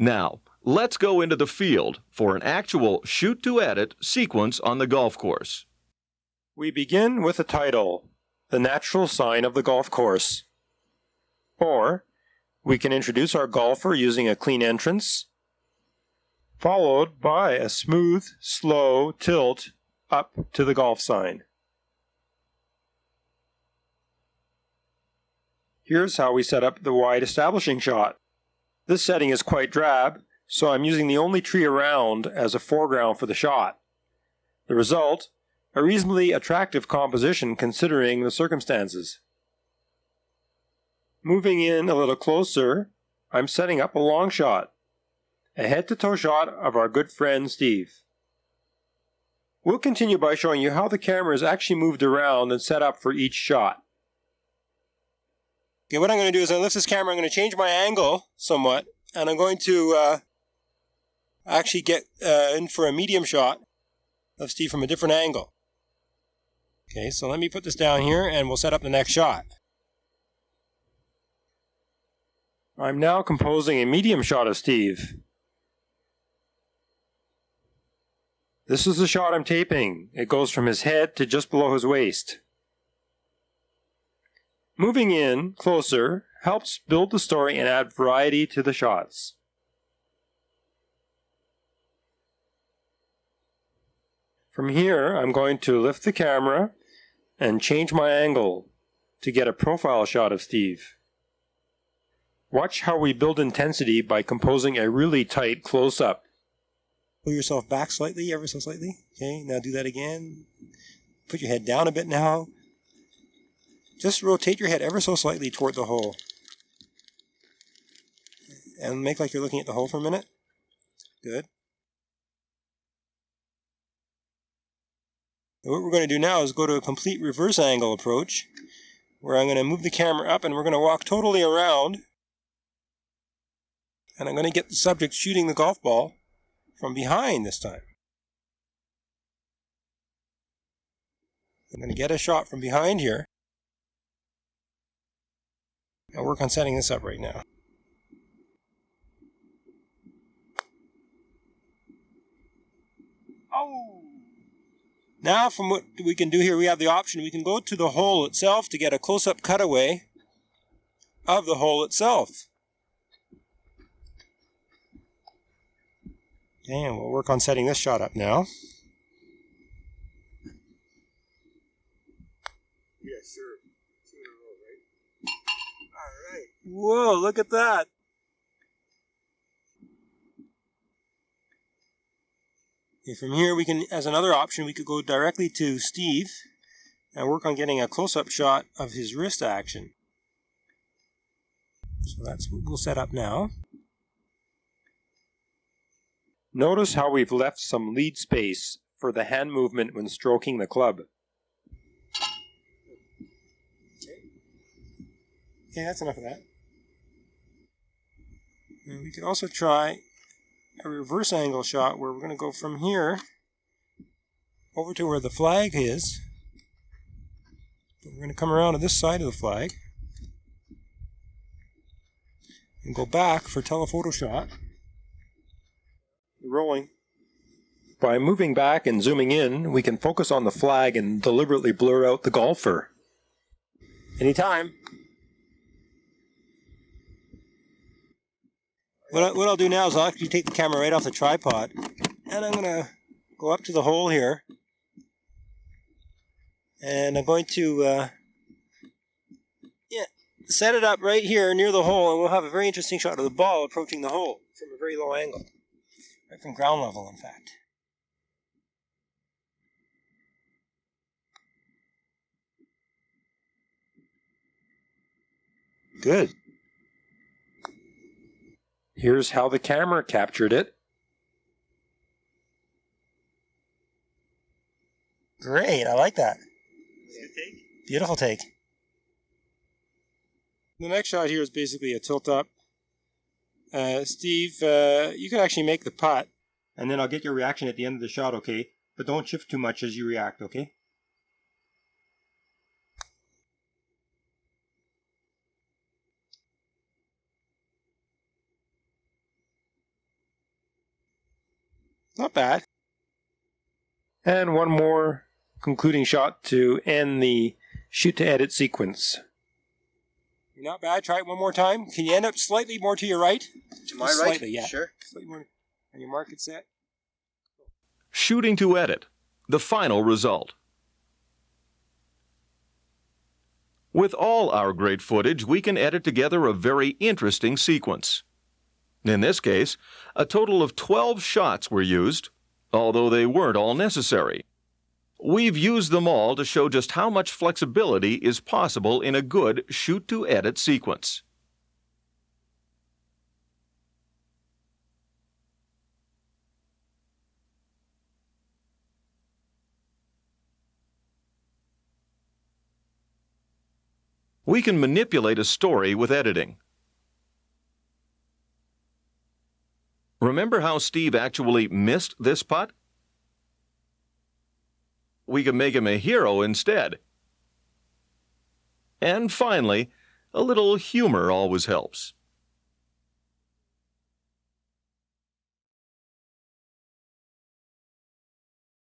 Now, let's go into the field for an actual shoot-to-edit sequence on the golf course. We begin with the title, The Natural Sign of the Golf Course. Or, we can introduce our golfer using a clean entrance, followed by a smooth, slow tilt up to the golf sign. Here's how we set up the wide establishing shot. This setting is quite drab, so I'm using the only tree around as a foreground for the shot. The result, a reasonably attractive composition considering the circumstances. Moving in a little closer, I'm setting up a long shot, a head-to-toe shot of our good friend Steve. We'll continue by showing you how the camera is actually moved around and set up for each shot. Okay, what I'm going to do is I'm going to lift this camera, I'm going to change my angle somewhat, and I'm going to actually get in for a medium shot of Steve from a different angle. Okay, so let me put this down here and we'll set up the next shot. I'm now composing a medium shot of Steve. This is the shot I'm taping. It goes from his head to just below his waist. Moving in closer helps build the story and add variety to the shots. From here, I'm going to lift the camera and change my angle to get a profile shot of Steve. Watch how we build intensity by composing a really tight close-up. Pull yourself back slightly, ever so slightly. Okay, now do that again. Put your head down a bit now. Just rotate your head ever so slightly toward the hole. And make like you're looking at the hole for a minute. Good. And what we're going to do now is go to a complete reverse angle approach, where I'm going to move the camera up and we're going to walk totally around. And I'm going to get the subject shooting the golf ball from behind this time. I'm going to get a shot from behind here. I'll work on setting this up right now. Oh! Now from what we can do here, we have the option. We can go to the hole itself to get a close-up cutaway of the hole itself. Okay, and we'll work on setting this shot up now. Yeah, sure. 2 in a row, right? All right. Whoa, look at that. Okay, from here, we can, as another option, we could go directly to Steve and work on getting a close-up shot of his wrist action. So that's what we'll set up now. Notice how we've left some lead space for the hand movement when stroking the club. Okay, that's enough of that. And we could also try a reverse angle shot where we're going to go from here over to where the flag is. We're going to come around to this side of the flag and go back for telephoto shot. Rolling. By moving back and zooming in, we can focus on the flag and deliberately blur out the golfer. Anytime. What I'll do now is I'll actually take the camera right off the tripod, and I'm going to go up to the hole here, and I'm going to set it up right here near the hole, and we'll have a very interesting shot of the ball approaching the hole from a very low angle. Right from ground level, in fact. Good. Here's how the camera captured it. Great, I like that. Good take. Beautiful take. The next shot here is basically a tilt up. Steve, you can actually make the putt, and then I'll get your reaction at the end of the shot, okay? But don't shift too much as you react, okay? Not bad. And one more concluding shot to end the shoot to edit sequence. Not bad. Try it one more time. Can you end up slightly more to your right? To my Just right? Slightly, yeah. Sure. Slightly more. And your mark it set. Shooting to edit. The final result. With all our great footage, we can edit together a very interesting sequence. In this case, a total of 12 shots were used, although they weren't all necessary. We've used them all to show just how much flexibility is possible in a good shoot-to-edit sequence. We can manipulate a story with editing. Remember how Steve actually missed this putt? We can make him a hero instead. And finally, a little humor always helps.